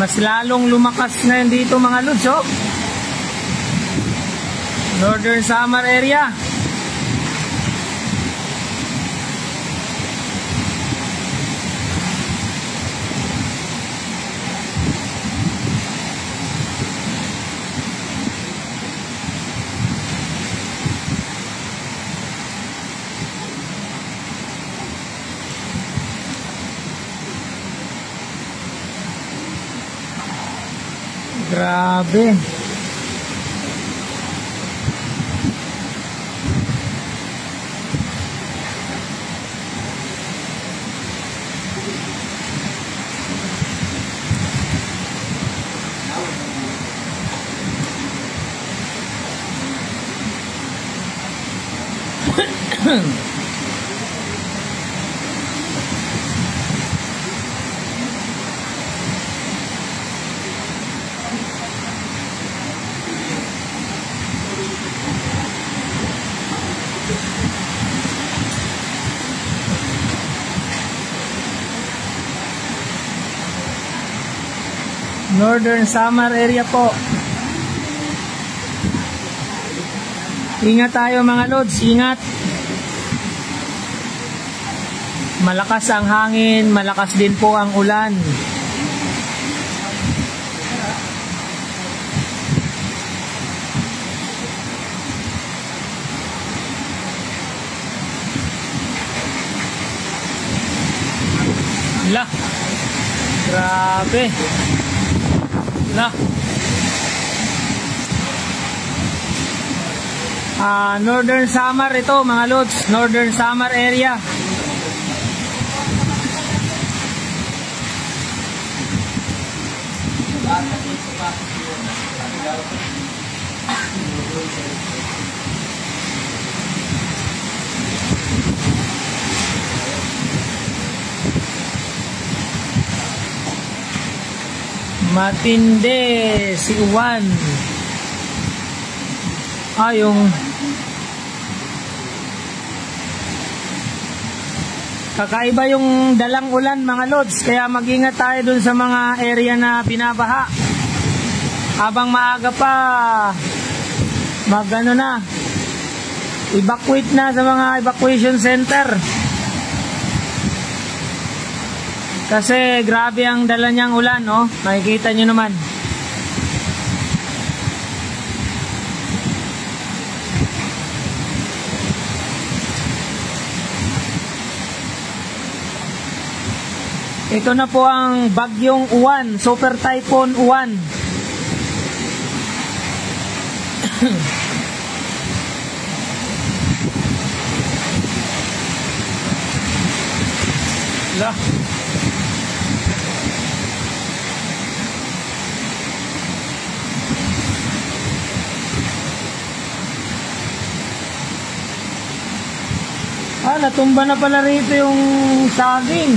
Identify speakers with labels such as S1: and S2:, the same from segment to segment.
S1: Mas lalong lumakas ngayon dito mga lods, oh. Northern Samar area. Grabe. Northern Samar area po. Ingat tayo mga lods, ingat. Malakas ang hangin, malakas din po ang ulan. Lah. Grabe. Lah. Northern Samar ito mga lods, Northern Samar area. Matindi si Juan. Yung kakaiba yung dalang ulan mga lods, kaya mag-ingat tayo dun sa mga area na binabaha. Habang maaga pa, mag-ano na, evacuate na sa mga evacuation center. Kasi grabe ang dala niyang ulan, no? Makikita nyo naman. Ito na po ang bagyong Uwan, Super Typhoon Uwan. Lah. Natumba na pala rito yung saging.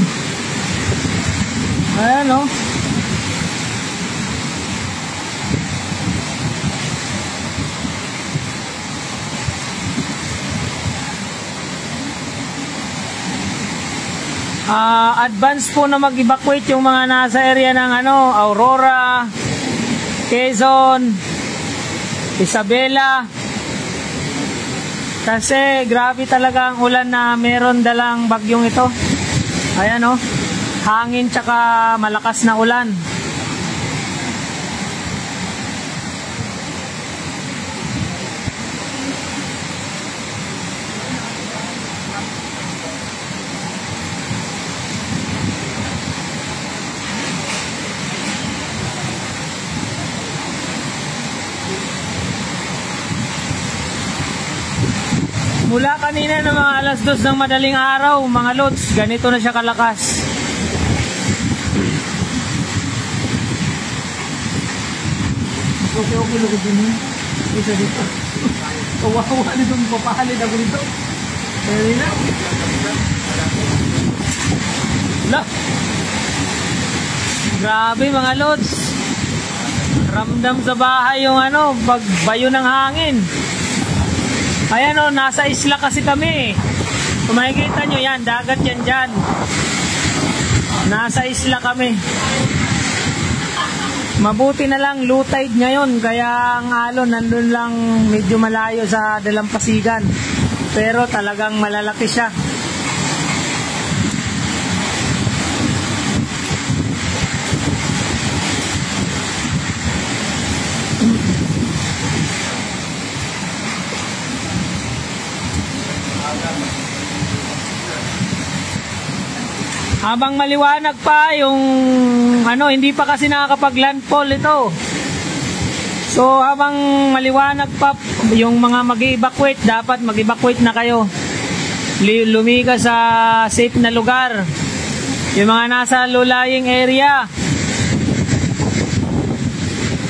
S1: Ayan, oh. Advance po na mag-evacuate yung mga nasa area ng Aurora, Quezon, Isabela. Kasi grabe talaga ang ulan na meron dalang bagyong ito. Ayan, oh. Hangin tsaka malakas na ulan. Mula kanina ng mga alas 2 ng madaling araw, mga lods, ganito na siya kalakas. Okay, lugod din. Isa dito. Kawawa nito, papahalid ako dito. Pwede na. Lah. Grabe mga lods. Ramdam sa bahay yung ano, pagbayo ng hangin. Ayan o, nasa isla kasi kami. Kung makikita nyo yan, dagat yan dyan. Nasa isla kami. Mabuti na lang low tide ngayon, kaya ang alon nandun lang medyo malayo sa dalampasigan. Pero talagang malalaki siya. Habang maliwanag pa yung ano, hindi pa kasi nakakapag-landfall ito. So habang maliwanag pa yung mga mag-evacuate, dapat mag-evacuate na kayo. Lumiga sa safe na lugar. Yung mga nasa low-lying area,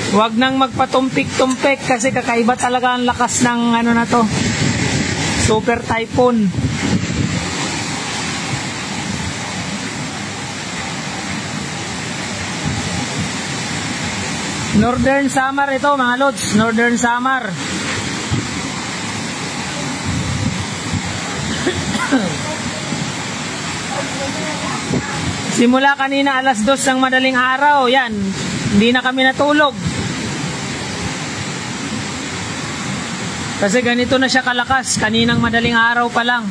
S1: huwag nang magpatumpik-tumpik kasi kakaiba talaga ang lakas ng ano na to, super typhoon. Northern Samar ito mga lods, Northern Samar. Simula kanina alas 2 ng madaling araw, yan, hindi na kami natulog. Kasi ganito na siya kalakas, kaninang madaling araw pa lang.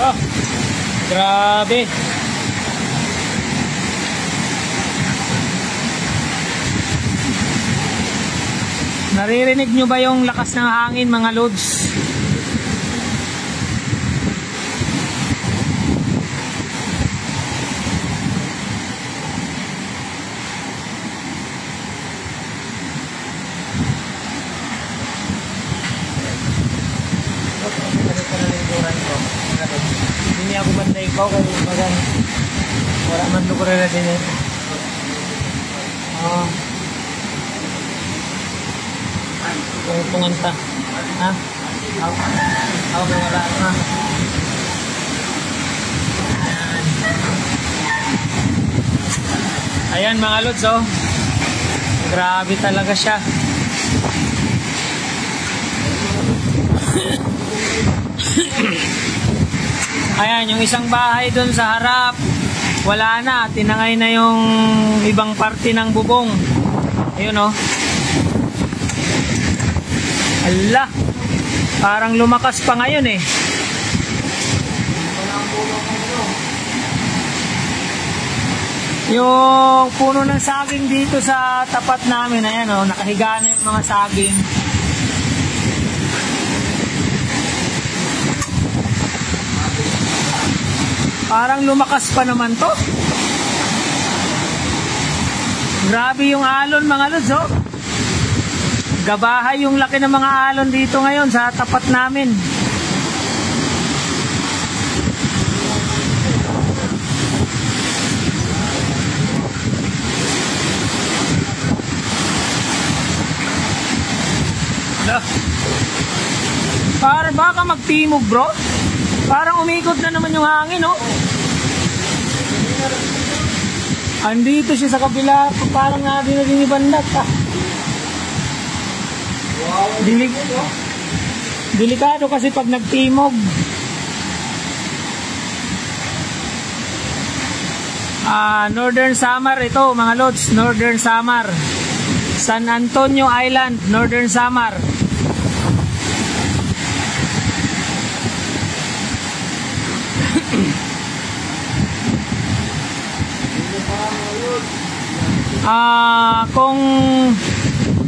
S1: Oh, grabe. Naririnig nyo ba yung lakas ng hangin mga lods? Hindi ako banday ko kay magan. Wala man ko rin natin eh. Punganta. Ha? Ako may wala. Ha? Ayan mga lods oh. Grabe talaga siya. Ayan, yung isang bahay doon sa harap, wala na, tinangay na yung ibang parte ng bubong. Ayun oh. Ala, parang lumakas pa ngayon eh. Yung puno ng saging dito sa tapat namin, ayan oh, nakahiga na yung mga saging. Parang lumakas pa naman to. Grabe yung alon mga lods oh. Gabahay yung laki ng mga alon dito ngayon sa tapat namin. Para baka magtimog bro. Parang umikot na naman yung hangin oh. Andito siya sa kabila, parang natin na din ibandat ah. Delikado kasi pag nagtimog. Northern Samar ito mga lods, Northern Samar, San Antonio Island, Northern Samar.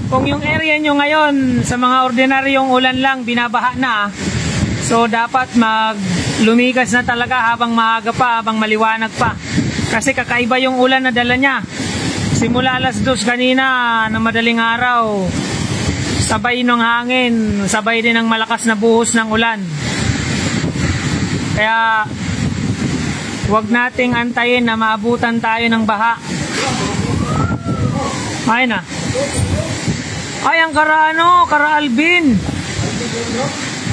S1: Kung yung area nyo ngayon sa mga ordinaryong ulan lang binabaha na, so dapat lumigas na talaga habang maaga pa, habang maliwanag pa, kasi kakaiba yung ulan na dala niya. Simula alas 2 kanina na madaling araw, sabay ng hangin, sabay din ng malakas na buhos ng ulan. Kaya Huwag nating antayin na maabutan tayo ng baha. Ay na. Ay, ang kara Alvin.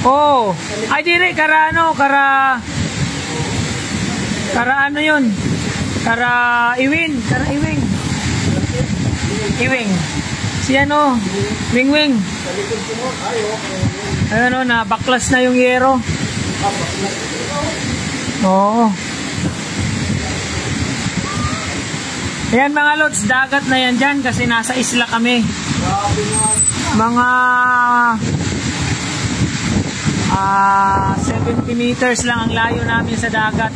S1: Oh, ay dire kara ano yun? Kara Iwing. Si ano, Wing. Ayun o, na baklas na yung yero. Oo. Ayan mga lods, dagat na yan dyan kasi nasa isla kami. Mga 70 meters lang ang layo namin sa dagat.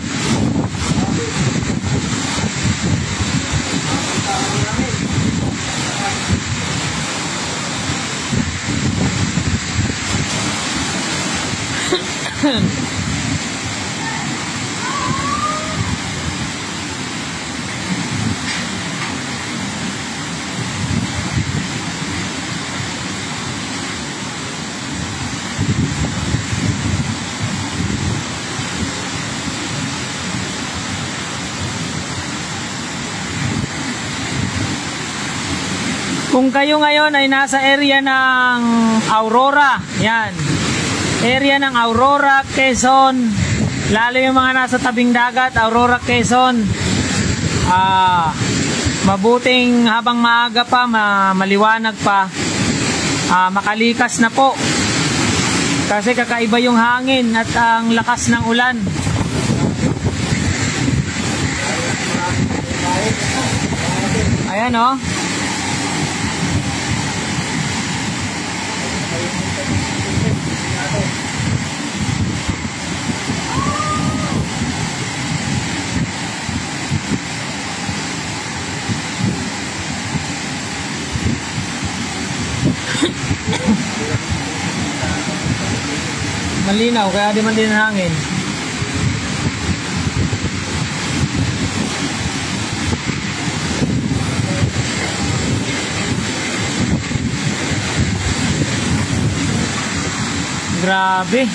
S1: Kung kayo ngayon ay nasa area ng Aurora, yan. Area ng Aurora, Quezon. Lalo yung mga nasa tabing dagat, Aurora, Quezon. Mabuting habang maaga pa, maliwanag pa, makalikas na po. Kasi kakaiba yung hangin at ang lakas ng ulan. Ayan o. Malinaw, kaya di man din hangin. Grabe.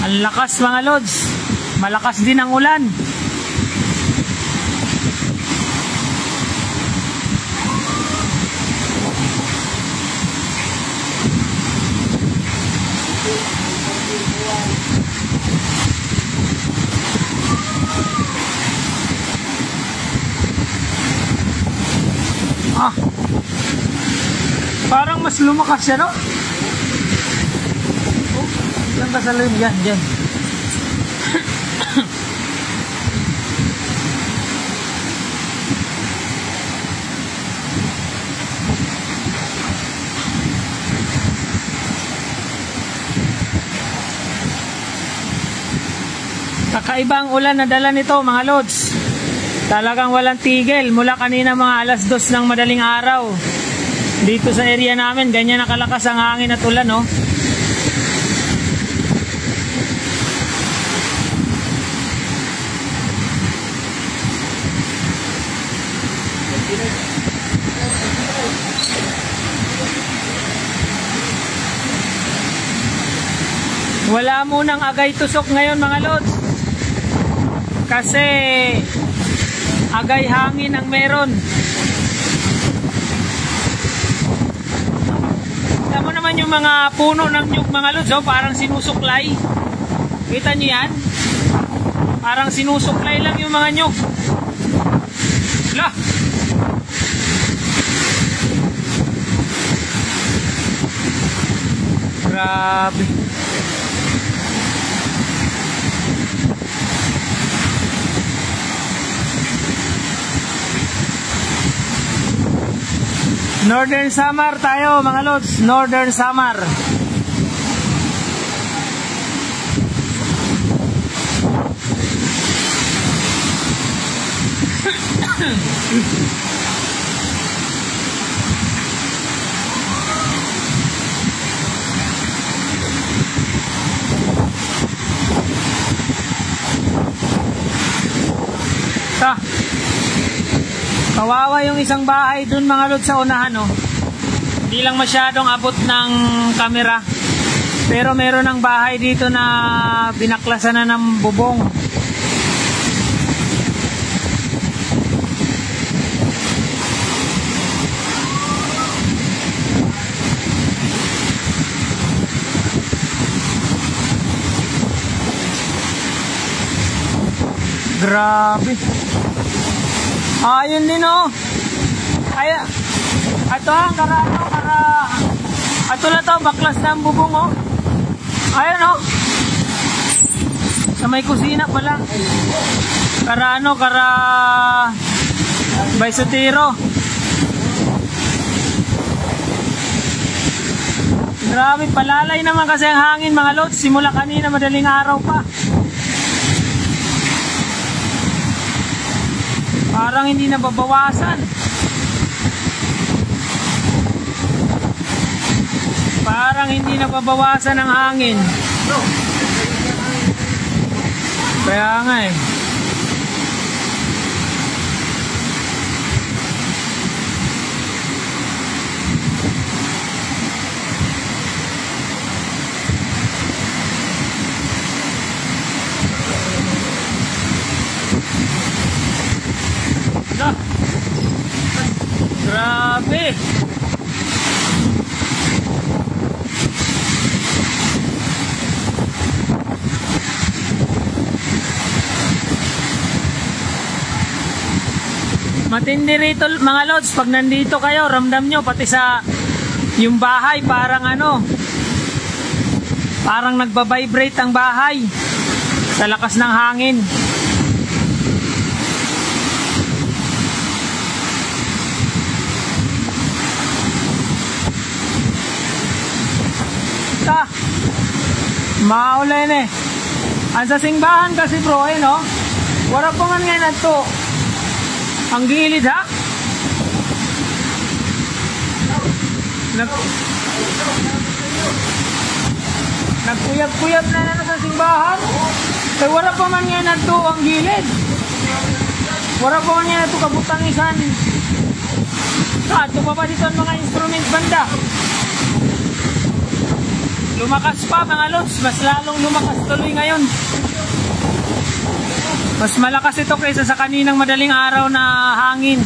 S1: Ang lakas mga lods. Malakas din ang ulan. Parang mas lumakas siya, no? Yan ba sa lim? Yan, dyan. Kakaibang ulan na dala nito mga lods. Talagang walang tigil mula kanina mga alas 2 ng madaling araw. Dito sa area namin, ganyan nakalakas ang hangin at ulan, no? Wala munang agay tusok ngayon mga lods. Kasi agay hangin ang meron. Alam mo naman yung mga puno ng nyug mga lods, oh, parang sinusuklay. Kita nyo yan? Parang sinusuklay lang yung mga nyug. Lah! Grabe. Northern Samar tayo mga lods. Northern Samar. Kawawa yung isang bahay dun mga lods sa unahan, no? Hindi lang masyadong abot ng kamera. Pero meron ng bahay dito na binaklasan na ng bubong. Grabe. Ayun din, oh. Ay, ato ang ato na to, baklas na ang bubong, oh. Ayun, oh. Sa may kusina pala. Baysotiro. Grabe, palalay naman kasi ang hangin mga lods. Simula kanina, madaling araw pa. Parang hindi nababawasan. Parang hindi nababawasan ang hangin. Kaya nga eh. Grabe. Matindi rito mga lods, pag nandito kayo, ramdam nyo pati sa yung bahay, parang parang nagbabibrate ang bahay sa lakas ng hangin. Maulan eh. Ang sa simbahan kasi bro, no? Wala pa man ngayon ito. Ang gilid ha? Nagkuyab-kuyab na sa simbahan. Kaya wala pa man ngayon ito ang gilid. Wala pa man ngayon ito kabutangisan. Ito pa ba dito ang mga instrument banda? Lumakas pa mga lods, mas lalong lumakas tuloy ngayon. Mas malakas ito kaysa sa kaninang madaling araw na hangin.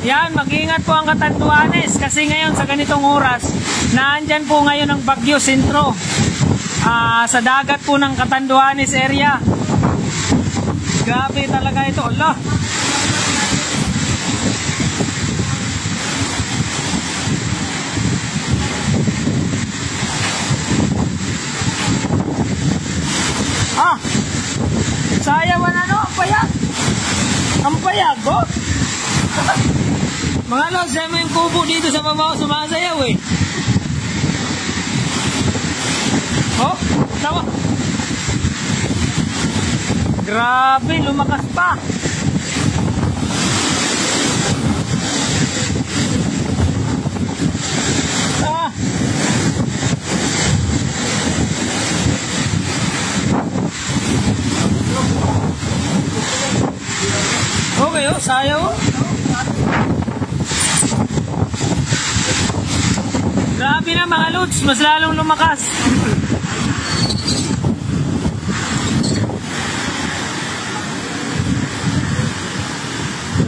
S1: Yan, mag-ingat po ang Catanduanes kasi ngayon sa ganitong oras, naandyan po ngayon ang Bagyo Sentro. Sa dagat po ng Catanduanes area. Grabe talaga ito, Allah. Sayawan ang payag. Ang payag, oh. Mga lods, sayo mo yung kubo dito sa baba, sumasayaw eh. Oh, tawa. Grabe, lumakas pa. Okay, oh, sayaw. Grabe na mga lods, mas lalong lumakas.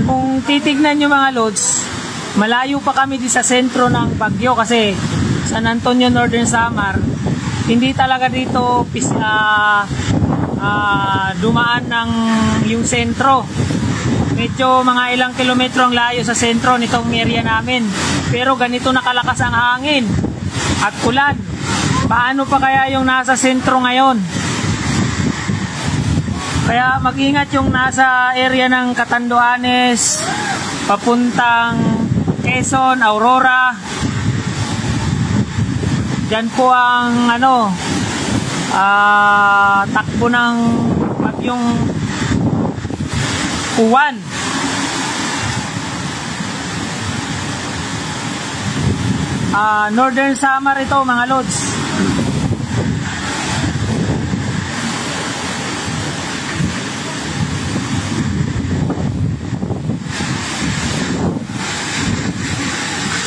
S1: Kung titignan nyo mga lods, malayo pa kami di sa sentro ng Bagyo kasi San Antonio, Northern Samar, hindi talaga dito dumaan ng yung sentro. Medyo mga ilang kilometro ang layo sa sentro nitong area namin. Pero ganito nakalakas ang hangin at ulan. Paano pa kaya yung nasa sentro ngayon? Kaya mag-ingat yung nasa area ng Catanduanes, papuntang Quezon, Aurora. Diyan po ang takbo ng bagyong Uwan. Northern Samar ito mga lods.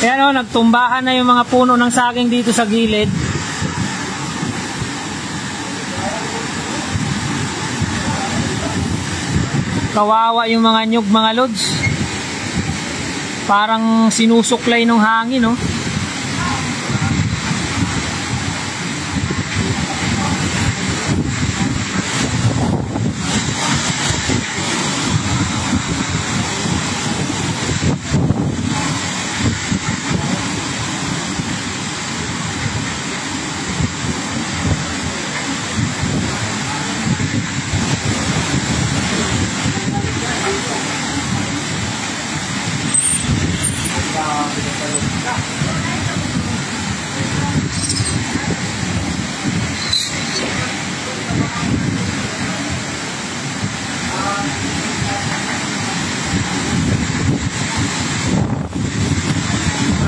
S1: Ayan o, nagtumbahan na yung mga puno ng saging dito sa gilid. Kawawa yung mga nyug, mga lods. Parang sinusuklay ng hangin, no?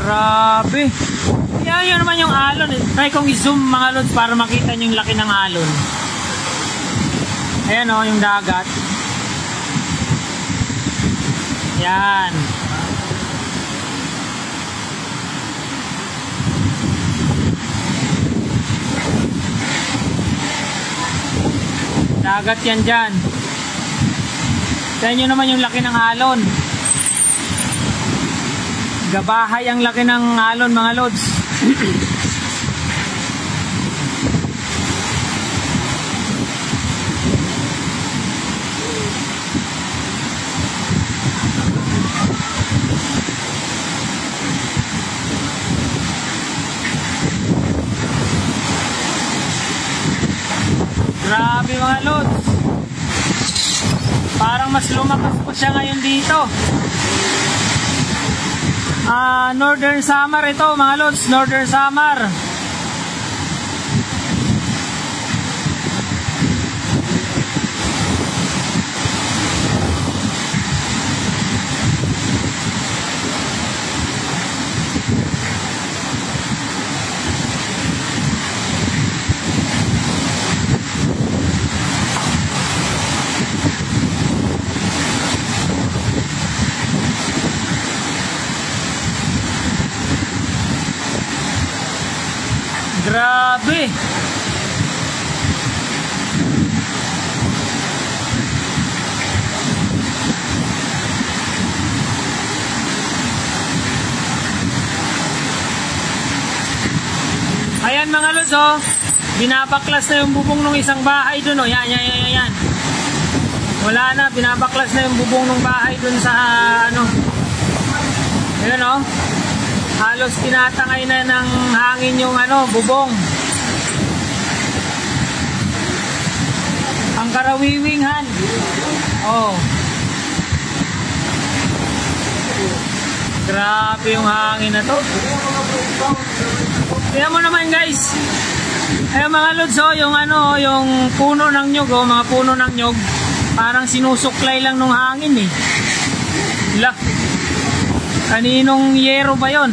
S1: Grabe. Yan naman yung alon. Try kong i-zoom mga lods para makita nyo yung laki ng alon. Ayan o, yung dagat. Yan. Dagat yan dyan. Tignan nyo naman yung laki ng alon. Gabahay ang laki ng alon mga lods. Grabe mga lods. Parang mas lumakas po siya ngayon dito. Northern Samar ito mga lods, Northern Samar. Grabe. Ayan mga lods oh. Binabaklas na yung bubong ng isang bahay dun oh. Yan. Wala na, binabaklas na yung bubong ng bahay dun sa ano. Ayan oh. Halos tinatangay na ng hangin yung ano, bubong. Ang karawiwinghan. Oh. Grabe yung hangin na to. Tingnan mo naman guys. Ayun mga lods oh, yung ano, yung puno ng nyug oh, mga puno ng nyug. Parang sinusuklay lang ng hangin eh. Lah. Kaninong yero ba yon?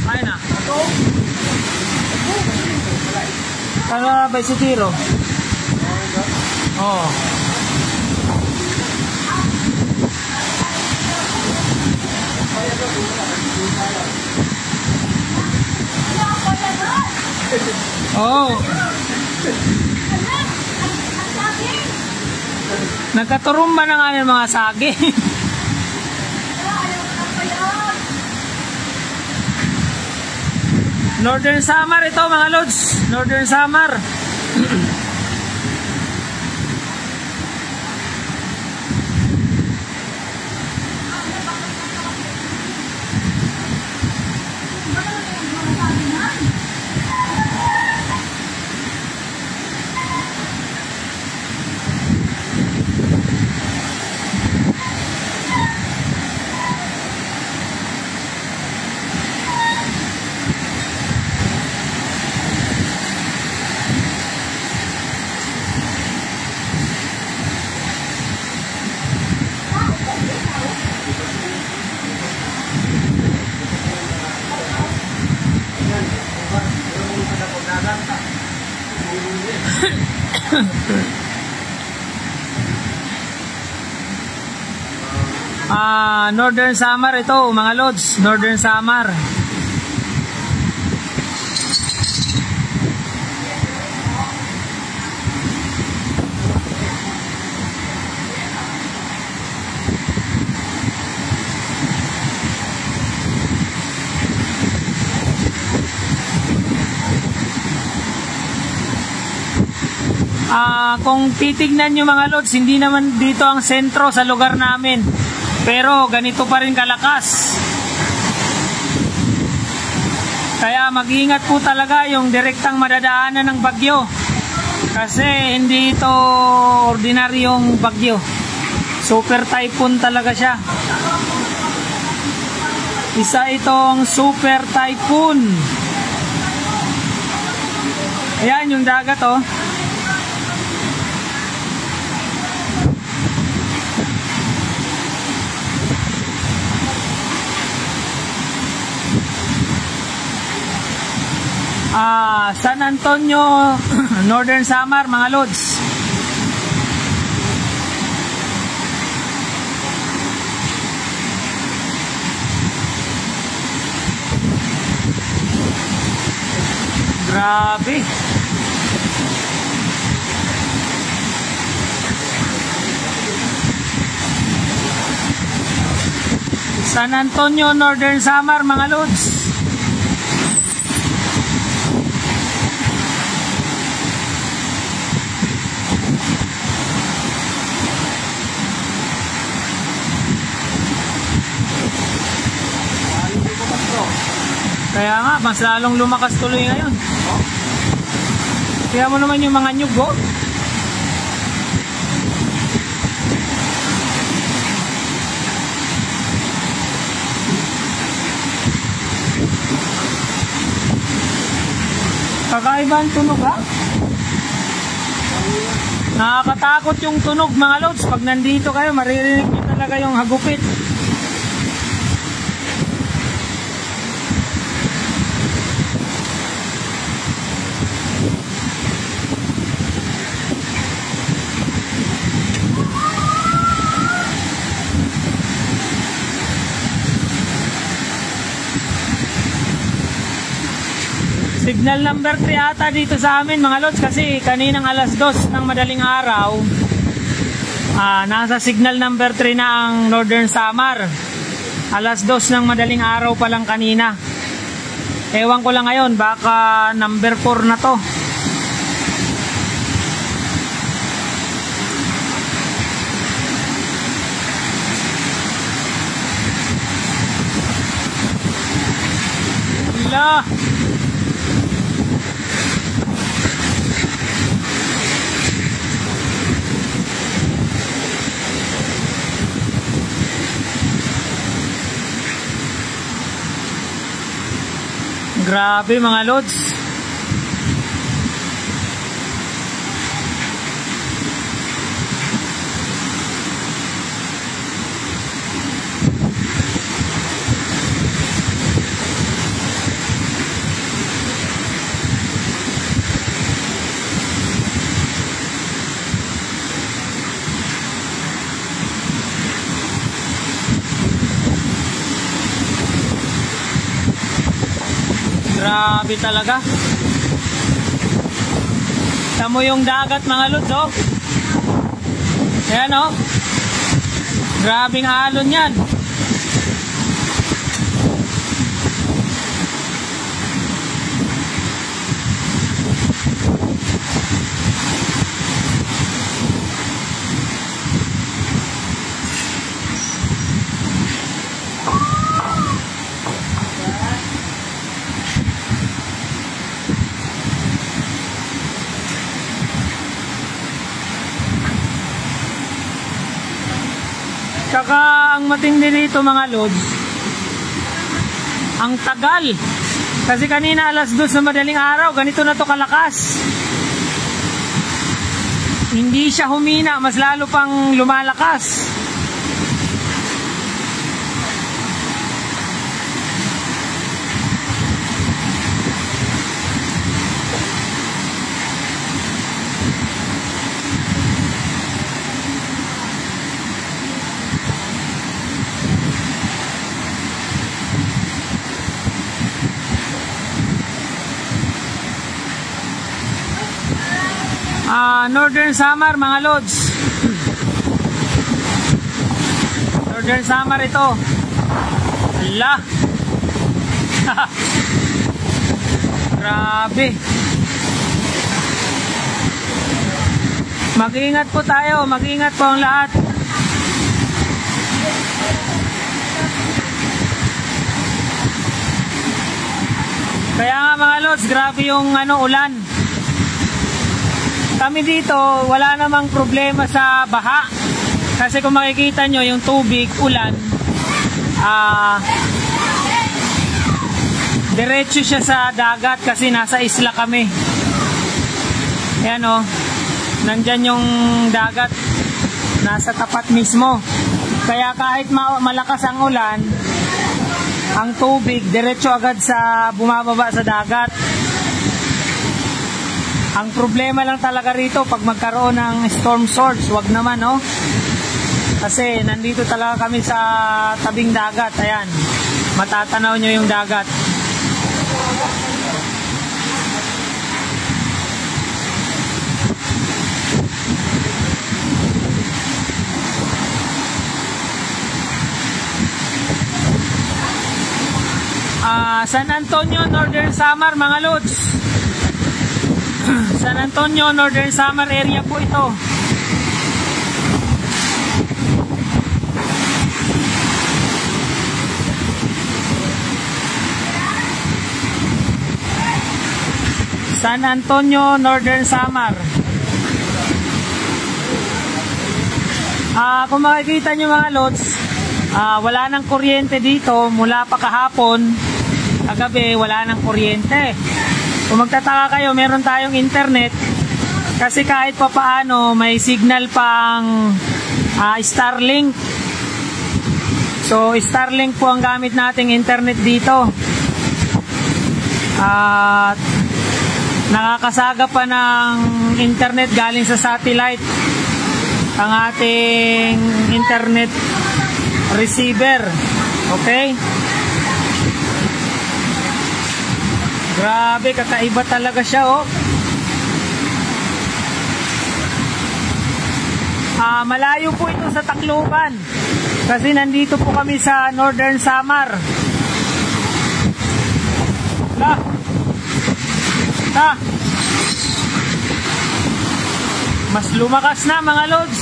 S1: Ay na. Kala ba si Tiro? Oh. Oh. Nagkaturumba na nga ng mga saging. Northern Samar ito mga lods. Northern Samar. Northern Samar ito mga lods, Northern Samar. Kung titignan nyo mga lods, hindi naman dito ang sentro sa lugar namin, pero ganito pa rin kalakas. Kaya mag-ingat po talaga yung direktang madadaanan ng bagyo, kasi hindi ito ordinaryong bagyo, super typhoon talaga siya. Isa itong super typhoon. Ayan yung dagat oh. San Antonio, Northern Samar mga lods. Grabe. San Antonio, Northern Samar mga lods. Kaya nga, mas lalong lumakas tuloy ngayon. Kaya mo naman yung mga nyugo. Kakaiba ang tunog ha? Nakakatakot yung tunog mga lods. Pag nandito kayo, maririnig nyo talaga yung hagupit. Signal number 3 ata dito sa amin mga lods, kasi kaninang alas 2 ng madaling araw nasa signal number 3 na ang Northern Samar. Alas 2 ng madaling araw pa lang kanina. Ewan ko lang ngayon, baka number 4 na to. Hala! Grabe mga lods. Grabe talaga. Tamo yung dagat mga lods oh. Ayan oh. Grabing alon yan. Tsaka ang matindi dito mga lods, ang tagal. Kasi kanina alas 2 na madaling araw, ganito na to kalakas. Hindi siya humina, mas lalo pang lumalakas. Northern Samar mga lods. Northern Samar ito. Ala. Grabe. Mag-ingat po tayo, mag-ingat po ang lahat. Kaya nga mga lods, grabe yung ulan. Kami dito, wala namang problema sa baha. Kasi kung makikita nyo, yung tubig, ulan, diretso siya sa dagat kasi nasa isla kami. Ayan o, nandyan yung dagat, nasa tapat mismo. Kaya kahit malakas ang ulan, ang tubig diretso agad sa bumababa sa dagat. Ang problema lang talaga rito pag magkaroon ng storm surge, wag naman no. Kasi nandito talaga kami sa tabing dagat. Ayan, matatanaw nyo yung dagat. San Antonio, Northern Samar mga lods. San Antonio, Northern Samar area po ito. San Antonio, Northern Samar. Kung makikita nyo mga lods, wala nang kuryente dito mula pa kahapon. Kagabi wala nang kuryente. Kung magtataka kayo, meron tayong internet kasi kahit pa paano may signal pang Starlink. So Starlink po ang gamit nating internet dito. At nakakasaga pa ng internet galing sa satellite ang ating internet receiver. Okay? Grabe, kakaiba talaga siya oh. Malayo po ito sa Tacloban kasi nandito po kami sa Northern Samar. Mas lumakas na mga lods.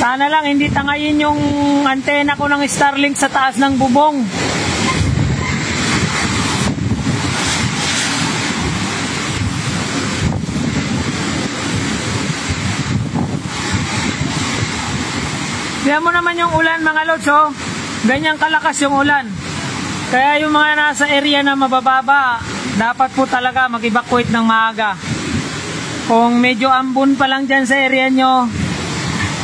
S1: Sana lang hindi tangayin yung antena ko ng Starlink sa taas ng bubong. Tignan mo naman yung ulan mga lods oh. Ganyang kalakas yung ulan. Kaya yung mga nasa area na mabababa, dapat po talaga mag-evacuate ng maaga. Kung medyo ambon pa lang dyan sa area nyo,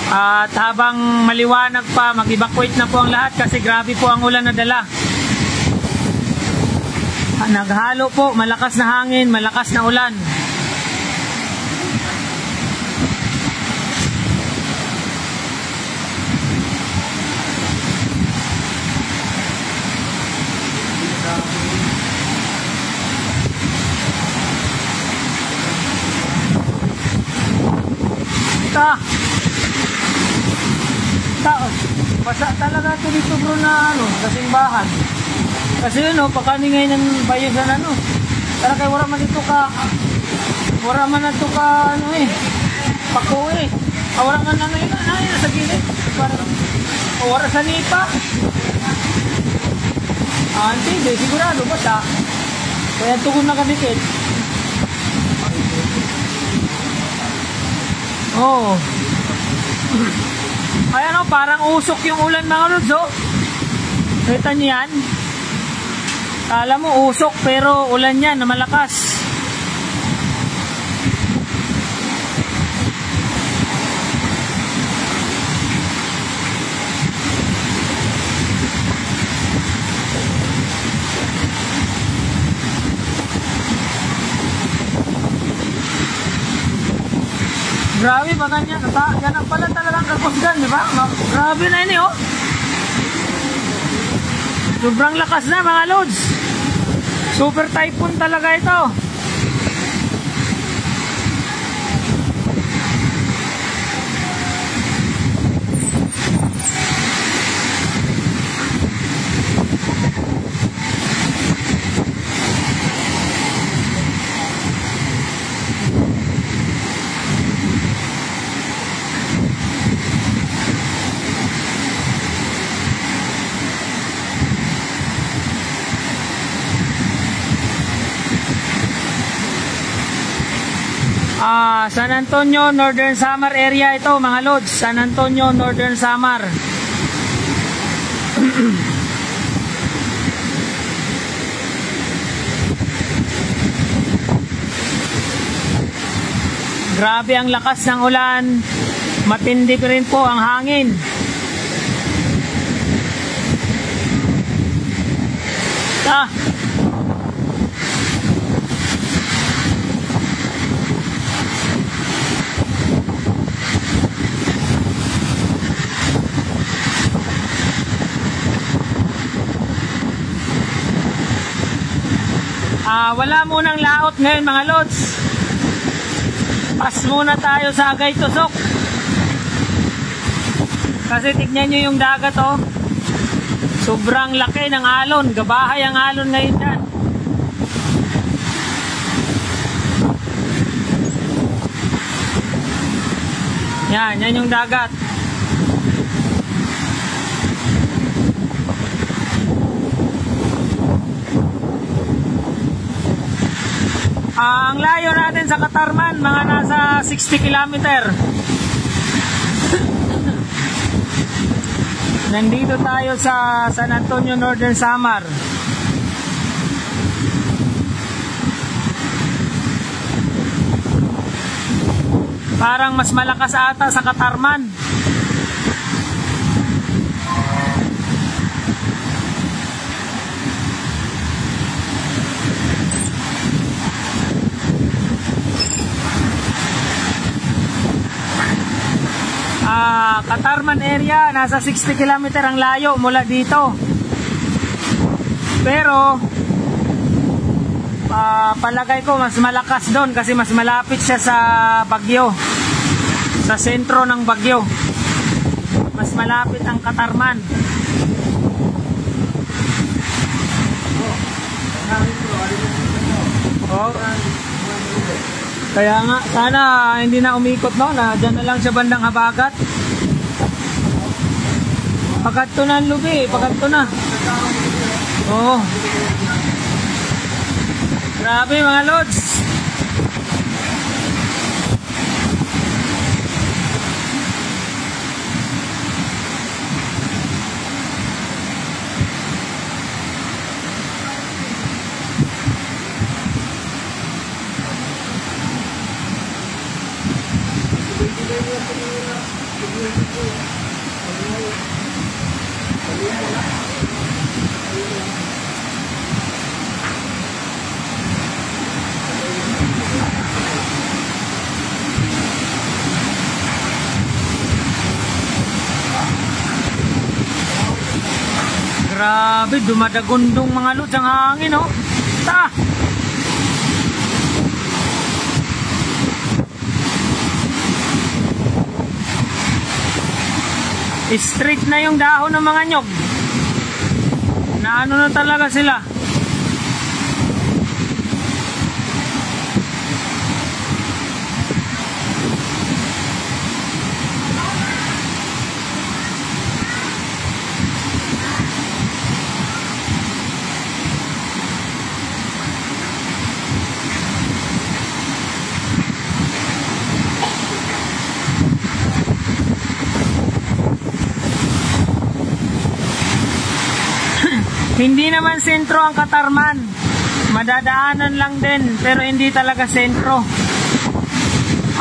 S1: at habang maliwanag pa, mag-evacuate na po ang lahat kasi grabe po ang ulan na dala. Naghalo po, malakas na hangin, malakas na ulan. Basa talaga ito dito bro na sa simbahan. Kasi yun pakaningay ng bayo sa Tara kay wala man ito ka pako wala man yun sa gilid. Wala sa nipa. Hindi, sigurado basta. Kaya tugon na kabikit. Oh. Ayan parang usok yung ulan mga lods oh. Kita niyo yan? Kala mo usok pero ulan yan na malakas. Grabe ba ganyan? Ganang pala talagang kakusgan, di ba? Grabe na yun oh. Sobrang lakas na mga lods. Super typhoon talaga ito. San Antonio, Northern Samar area ito mga lods. San Antonio, Northern Samar. Grabe ang lakas ng ulan. Matindi pa rin po ang hangin. Wala munang laot ngayon mga lods. Pas muna tayo sa Agay Tusok. Kasi tignan nyo yung dagat oh. Sobrang laki ng alon. Gabahay ang alon ngayon dyan. Yan yung dagat. Ang layo natin sa Katarman, mga nasa 60 kilometer. Nandito tayo sa San Antonio, Northern Samar. Parang mas malakas ata sa Katarman. Katarman area, nasa 60 kilometer ang layo mula dito. Pero palagay ko mas malakas doon kasi mas malapit siya sa Baguio, sa sentro ng Baguio. Mas malapit ang Katarman. Oh. Kaya nga, sana hindi na umikot no, na dyan na lang sa bandang Habagat. Pagkatto na ang lubi, pagkatto na. Oo. Grabe mga lods. Grabe, dumadagundong mga lods ang hangin, oh. Ta! Straight na yung dahon ng mga nyog. Naano na talaga sila. Hindi naman sentro ang Katarman. Madadaanan lang din, pero hindi talaga sentro.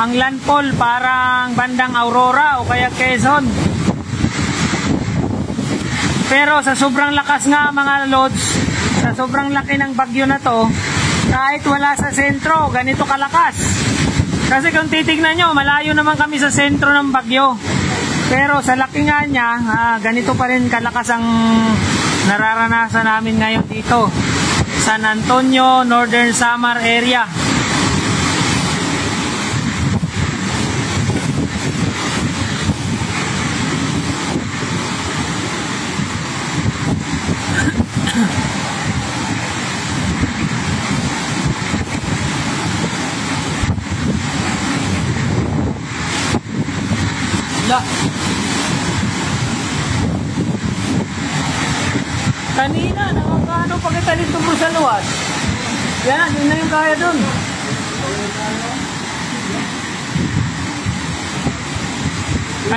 S1: Ang landfall parang bandang Aurora o kaya Quezon. Pero sa sobrang lakas nga mga lods, sa sobrang laki ng bagyo na to, kahit wala sa sentro, ganito kalakas. Kasi kung titignan nyo, malayo naman kami sa sentro ng bagyo. Pero sa laki nga niya, ganito pa rin kalakas ang nararanasan namin ngayon dito. San Antonio, Northern Samar area. Kanina, nakakaano pa kita dito po sa luwas. Yan, yun na yung kaya dun.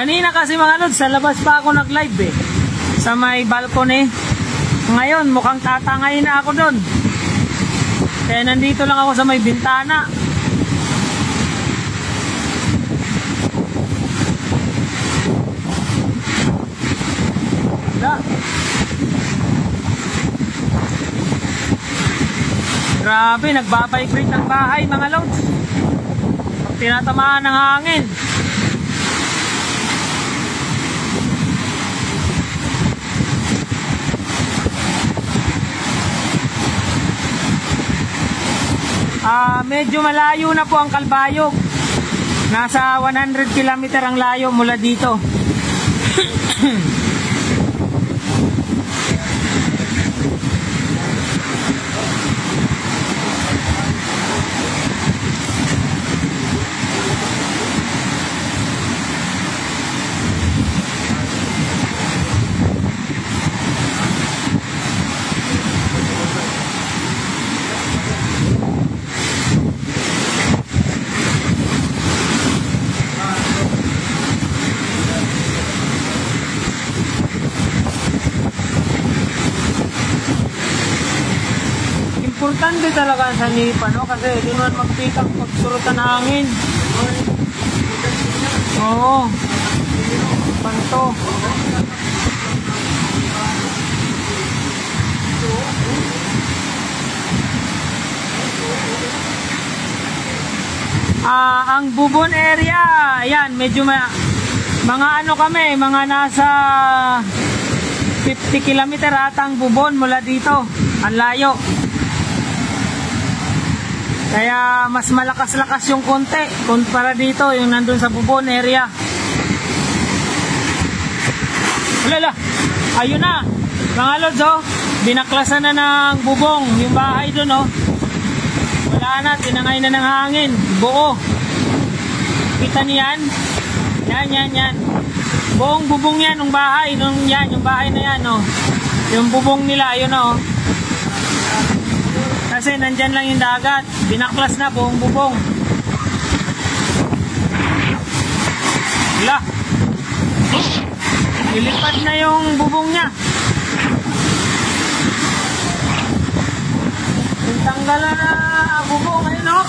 S1: Kanina kasi mga lods, sa labas pa ako nag-live eh. Sa may balcony. Ngayon, mukhang tatangay na ako doon. Kaya nandito lang ako sa may bintana. Wala. Grabe, nagbabibrate ng bahay mga lods. Pag tinatamaan ng hangin. Medyo malayo na po ang Calbayog. Nasa 100 km ang layo mula dito. Importante talaga sa nipa, no? Kasi di naman magpitang pagsurutan ng hangin. Oo. Panto. Ang Bubon area, ayan, medyo mga ano kami, mga nasa 50 km ata ang Bubon mula dito. Ang layo. Kaya mas malakas-lakas yung konti kumpara dito, yung nandun sa Bubon area. Wala, ayun na. Mga lods, oh, binaklasan na ng bubong yung bahay dun, oh. Wala na, tinangay na ng hangin. Buo. Kita niyan? Yan. Buong bubong yan, yung bahay. Yung bahay na yan, oh. Yung bubong nila, ayun, oh. Kasi nandyan lang yung dagat. Binaklas na buong bubong. Wala. Ilipad na yung bubong niya. Tanggalan na bubong. Ayun, no?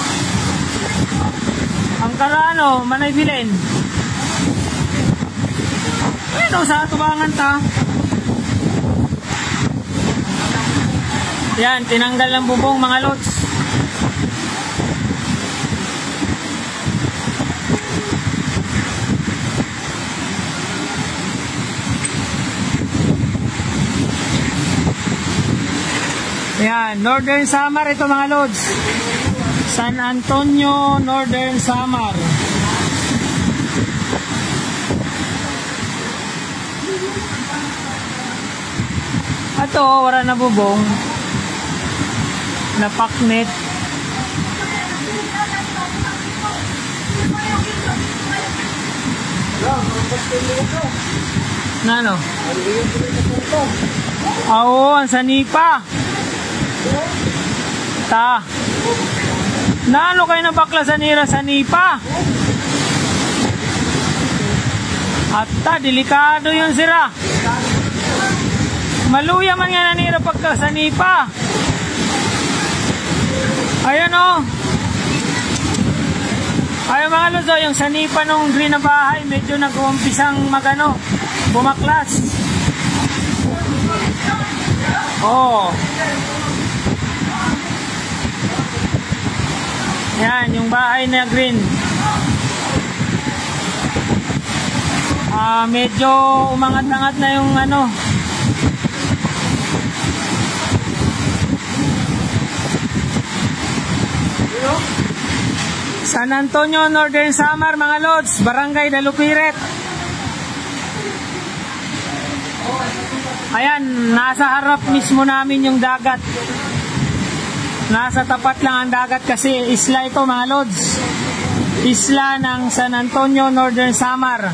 S1: Ang karano, Manay Bilen. Ayun, no? Sa tubangan ta. Yan, tinanggal ng bubong mga lods. Yan, Northern Samar ito mga lods. San Antonio, Northern Samar. Ito, wala na bubong. Napaknet. Na ano? Oo, ang sanipa. Ta. Naano kayo na bakla sa nira sanipa? At ta, delikado yung sira. Maluya man nga nanira pagka sanipa. Ayan, oh. Ayun mga lods, yung sanipa nung green na bahay medyo nag-uumpisang magano, bumaklas. Oh. Yan, yung bahay na green. Medyo umangat-angat na yung ano. San Antonio, Northern Samar, mga lods, Barangay Dalupiret. Ayan, nasa harap mismo namin yung dagat. Nasa tapat lang ang dagat kasi isla ito mga lods. Isla ng San Antonio, Northern Samar.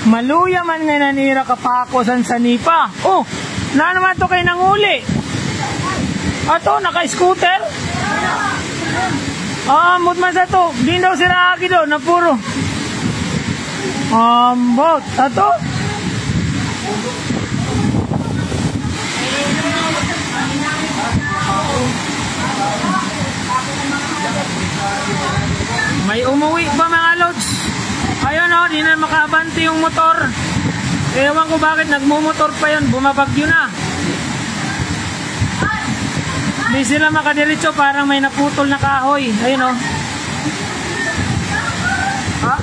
S1: Maluya man nga nanira kapako san sanipa. Oh, na naman to kay nanguli. Ato, naka-scooter? Ambot man sa to. Di daw si Rocky do, na puro. Ambot. Ato? May umuwi pa mga lods. Ayun o, di na makabante yung motor. Ewan ko bakit nagmumotor pa yun. Bumabagyo na. Di sila makadiretso, parang may naputol na kahoy. Ayun o. Ha?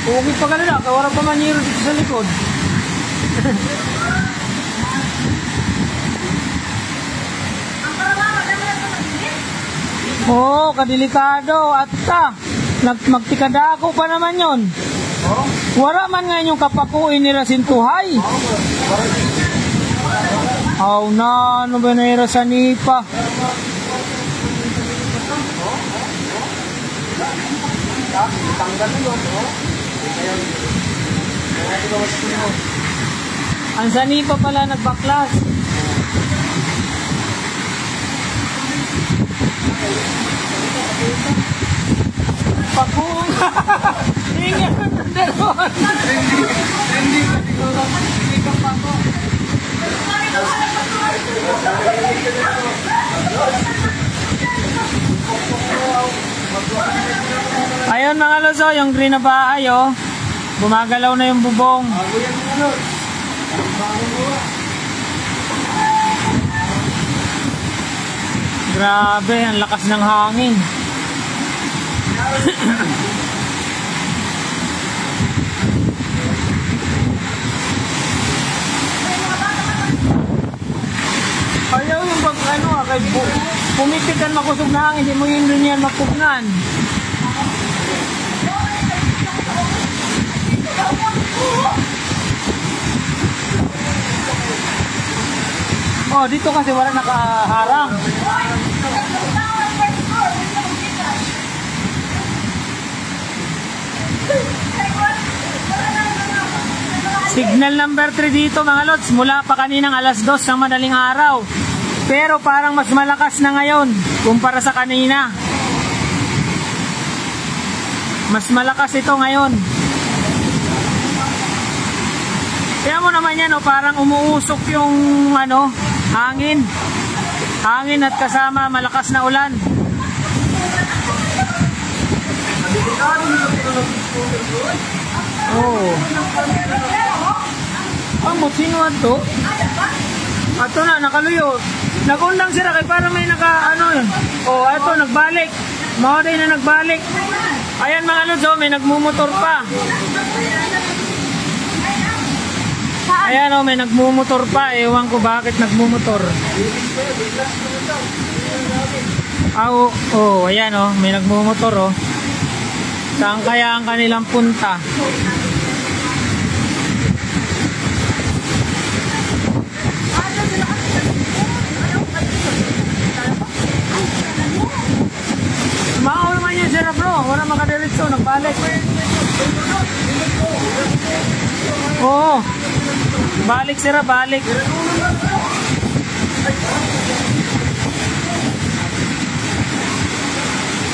S1: Pugit pa kanila. Kawara pa manyiro dito sa likod. Oo, kadelikado. At magtikada ako pa naman yon. Wala man nga yung kapakuin nila sintuhay. Aw na, ano ba na sa nipa? Ang sanipa pala nagbaklas. Pakung. Ingat na doon. Ayun mga loso, yung green na bahay oh. Bumagalaw na yung bubong. Grabe, ang lakas ng hangin. Ayaw yung pag ano kay pumitikan makusog na hangin, hindi mo yun rin yan mapugnan. Oh, dito kasi wala nakaharang. Signal number 3 dito mga lods, mula pa kaninang alas 2 ng madaling araw. Pero parang mas malakas na ngayon kumpara sa kanina. Mas malakas ito ngayon. Kaya mo naman yan, oh, parang umuusok yung ano, hangin. Hangin at kasama malakas na ulan. Oh. Ang sino ato? Ato na, nakaluyo. Nagundang sila kay para may naka ano yun. Oh, ato nagbalik. Mahoday na nagbalik. Ayan mga lods, oh, may nagmumotor pa. Ayan oh, may nagmumotor pa. Ewan ko bakit nagmumotor. Oh, ayan oh, may nagmumotor oh. Saan kaya ang kanilang punta? Mao naman yun sila bro, wala makadiretso, nagbalik. Oo, balik sila, balik.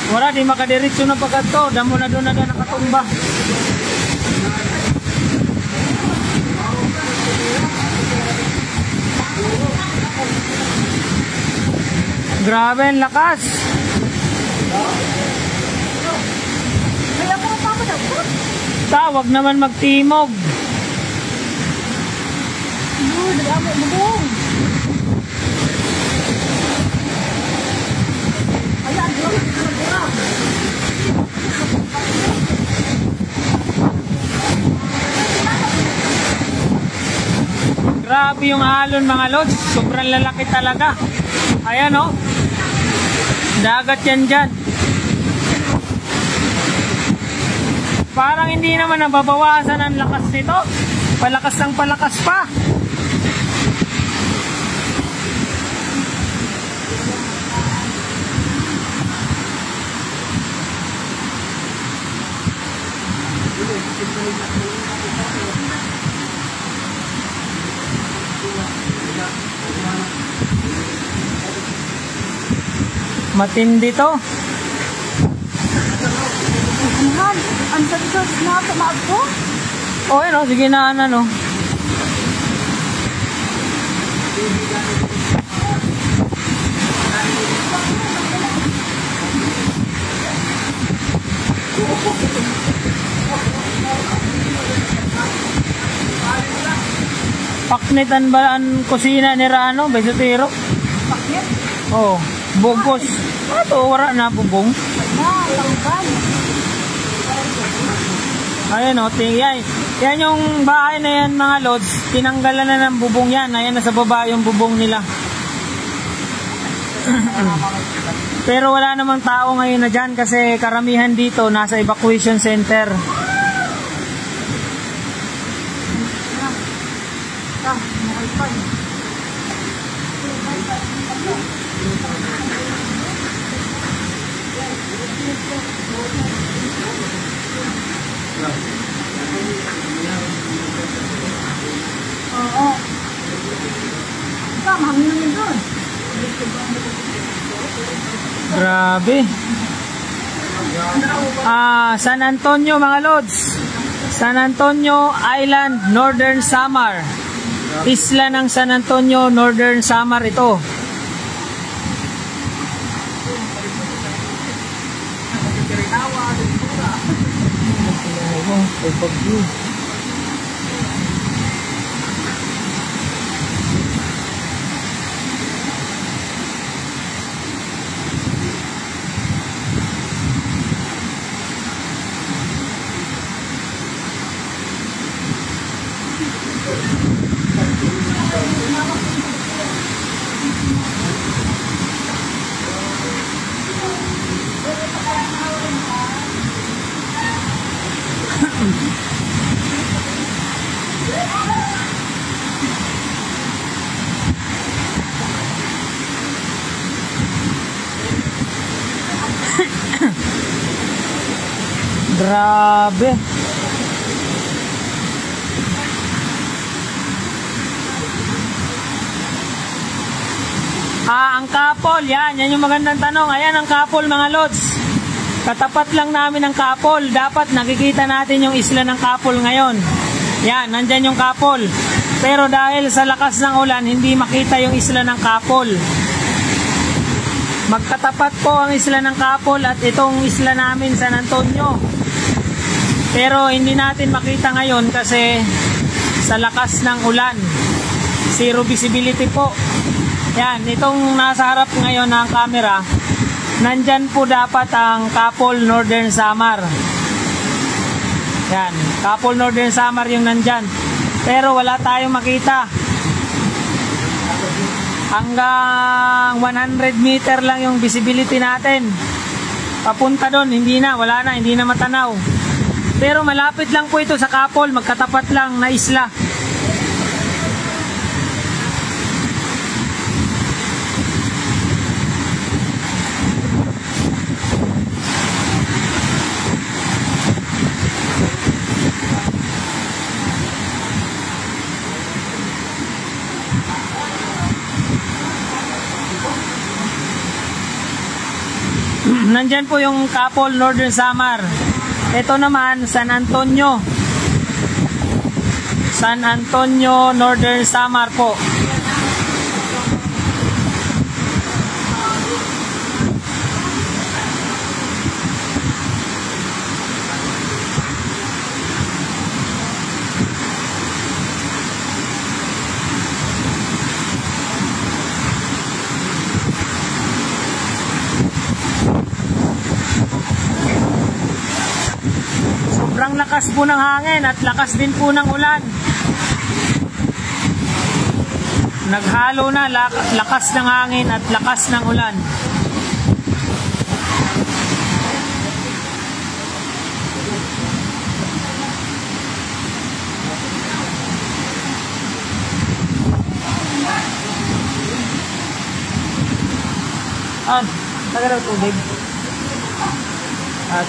S1: Wala, di makadiretso na pagkat to. Damo na doon na nakatumba. Grabe ang lakas. Tawag naman magtimog. Grabe yung alon mga lods. Sobrang lalaki talaga. Ayan o. Dagat yan dyan. Parang hindi naman nababawasan ang lakas nito. Palakas ng palakas pa. Matindi to.
S2: Ang sabi na tumaag ko?
S1: O ano, sige na ano. Paknitan ba ang kusina ni Rano, Besotero?
S2: Paknit?
S1: Oo, bugos. Ato, wala na bubong.
S2: Tangkan.
S1: Ayan o, yan yung bahay na yan mga lods, tinanggalan na ng bubong yan. Ayan, nasa baba yung bubong nila. Pero wala namang tao ngayon na dyan kasi karamihan dito nasa evacuation center.
S2: Oo. Mahangin naman doon.
S1: Grabe. San Antonio mga lods. San Antonio Island, Northern Samar. Isla ng San Antonio, Northern Samar ito. Grabe. Ang Kapol, yan yung magandang tanong. Ayan ang Kapol mga lods. Katapat lang namin ang Kapol. Dapat nakikita natin yung isla ng Kapol ngayon. Yan, nandyan yung Kapol. Pero dahil sa lakas ng ulan, hindi makita yung isla ng Kapol. Magkatapat po ang isla ng Kapol at itong isla namin, San Antonio. Pero hindi natin makita ngayon kasi sa lakas ng ulan. Zero visibility po. Yan, itong nasa harap ngayon ng camera, nandyan po dapat ang Kapol Northern Samar. Yan, Kapol Northern Samar yung nandyan. Pero wala tayong makita. Hanggang 100 meter lang yung visibility natin. Papunta doon, hindi na, wala na, hindi na matanaw. Pero malapit lang po ito sa Kapol, magkatapat lang na isla. Nandyan po yung Kapol Northern Samar. Ito naman San Antonio. San Antonio Northern Samar po. Sobrang lakas po ng hangin at lakas din po ng ulan. Naghalo na lakas ng hangin at lakas ng ulan. Taga daw tubig. At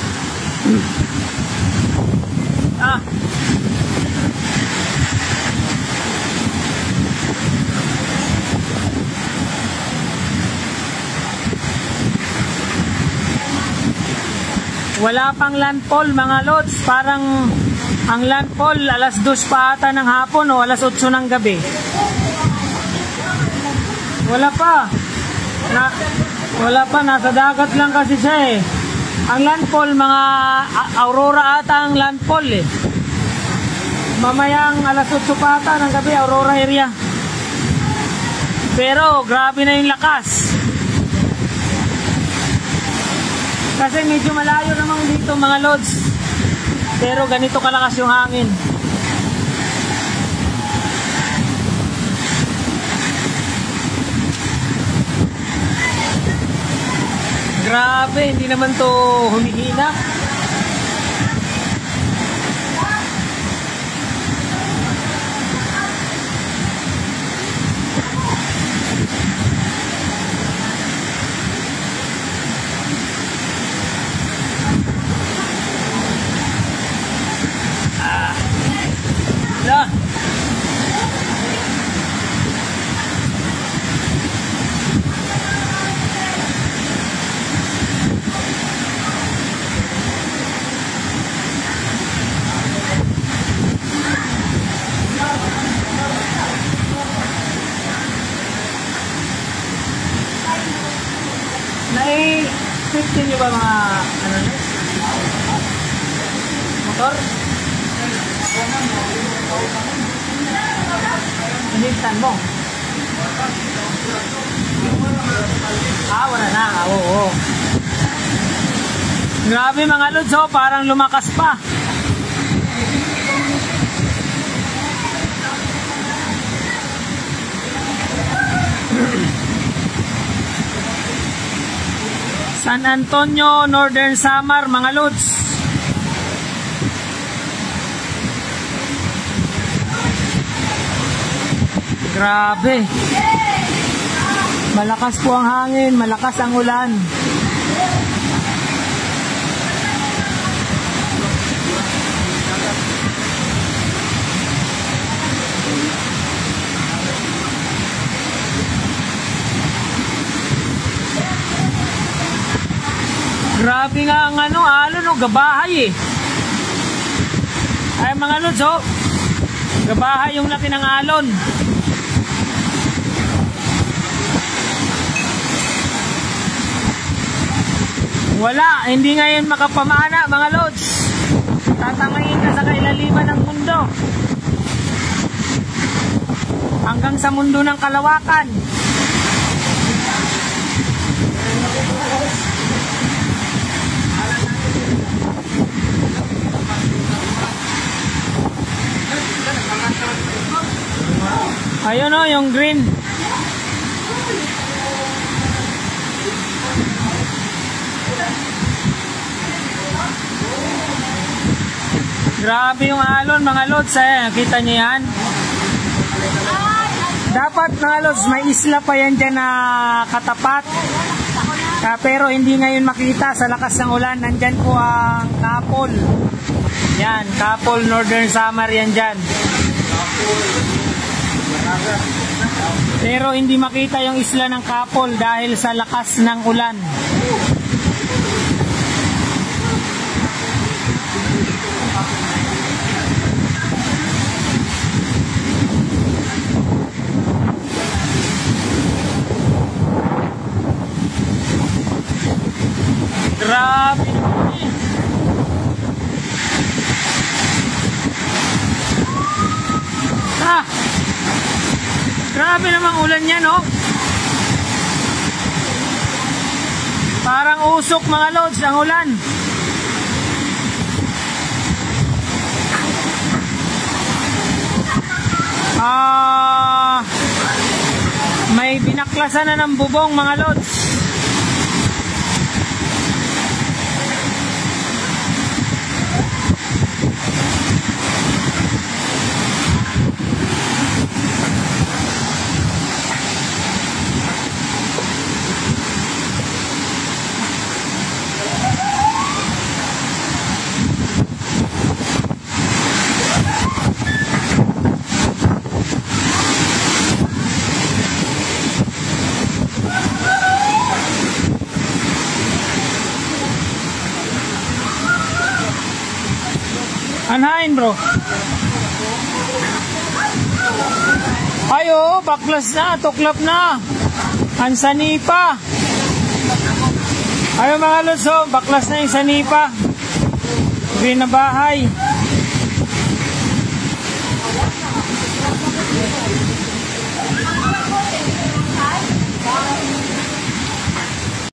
S1: Wala pang landfall mga lods. Parang ang landfall alas 2 pa ata ng hapon o alas 8 ng gabi. Wala pa. Wala pa, nasa dagat lang kasi siya eh. Ang landfall, mga Aurora ata ang landfall eh. Mamayang alas 8 pa ata ng gabi, Aurora area. Pero grabe na yung lakas. Kasi medyo malayo namang dito mga lods. Pero ganito kalakas yung hangin. Grabe, hindi naman to humihina. Nai-15 nyo ba mga ano nyo? Motor? Hinigtan mo? Wala na. Oo. Grabe mga lods, oh, parang lumakas pa. San Antonio, Northern Samar, mga lods. Grabe. Malakas po ang hangin, malakas ang ulan. Grabe nga ang alon o gabahay eh. Ay mga lods oh. Gabahay yung laki ng alon. Wala, hindi ngayon makapamana mga lods. Tatangayin ka sa kailaliman ng mundo. Hanggang sa mundo ng kalawakan. Ayun o, yung green. Grabe yung alon mga lods eh. Kita nyo yan? Dapat mga lods, may isla pa yan dyan na katapat. Pero hindi ngayon makita sa lakas ng ulan. Nandyan po ang Kapol. Yan, Kapol, Northern Samar yan dyan. Pero hindi makita yung isla ng Kapol dahil sa lakas ng ulan. Grabe. Grabe namang ulan yan, oh. Parang usok mga lods ang ulan. May binaklasan na ng bubong mga lods. Anhain bro. Ayo, baklas na, tuklap na. Ansanipa. Ayo mga lods, baklas na yung sanipa. Binabahay.